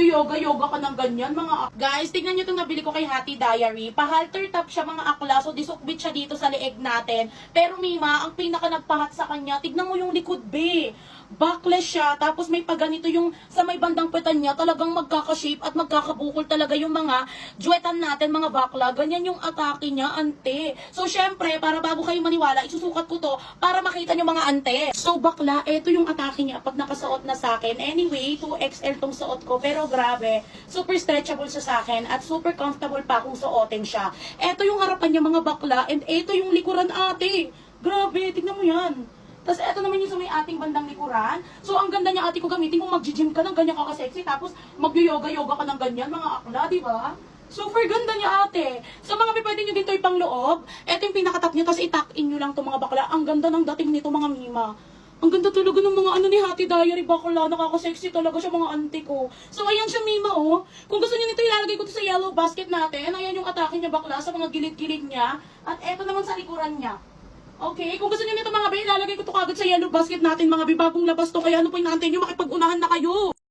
Magyo-yoga-yoga ka ng ganyan, mga guys, tignan nyo itong nabili ko kay Hati Diary. Pa-halter top siya, mga akla. So, disukbit siya dito sa leeg natin. Pero, Mima, ang pinaka nagpahat sa kanya, tignan mo yung likod, be. Backless siya, tapos may paganito yung sa may bandang petan niya, talagang magkaka-shape at magkakabukol talaga yung mga juwetan natin, mga bakla. Ganyan yung atake niya, ante. So, syempre, para bago kayo maniwala, isusukat ko to para makita nyo mga ante. So, bakla, eto yung atake niya pag nakasuot na sa akin. Anyway, 2XL tong suot ko, pero grabe, super stretchable siya sa akin at super comfortable pa kung suotin siya. Eto yung harapan niya, mga bakla, and eto yung likuran, ate. Grabe, tignan mo yan. Tapos eto naman yung sa may ating bandang likuran. So ang ganda niya ate ko gamitin kung mag-gym ka ng ganyan ka ka-sexy. Tapos mag-yoga-yoga ka ng ganyan, mga akla, di ba? Super ganda niya ate. So mga pwede nyo dito ipang loob. Eto yung pinakatap niya, tapos itak-in nyo lang to mga bakla. Ang ganda ng dating nito, mga Mima. Ang ganda talaga ng mga ano ni Hati Diary, bakla. Nakaka-sexy talaga siya, mga auntie ko. So ayan siya, Mima, oh. Kung gusto niyo nito, ilalagay ko to sa yellow basket natin. Ayan yung atake niya, bakla, sa mga gilid-gilid niya. At eto naman sa likuran niya. Okay, kung gusto niyo nito mga bay, ilalagay ko to kagad sa yellow basket natin, mga bay, bagong labas to. Kaya ano po inaantay niyo, makipag-unahan na kayo.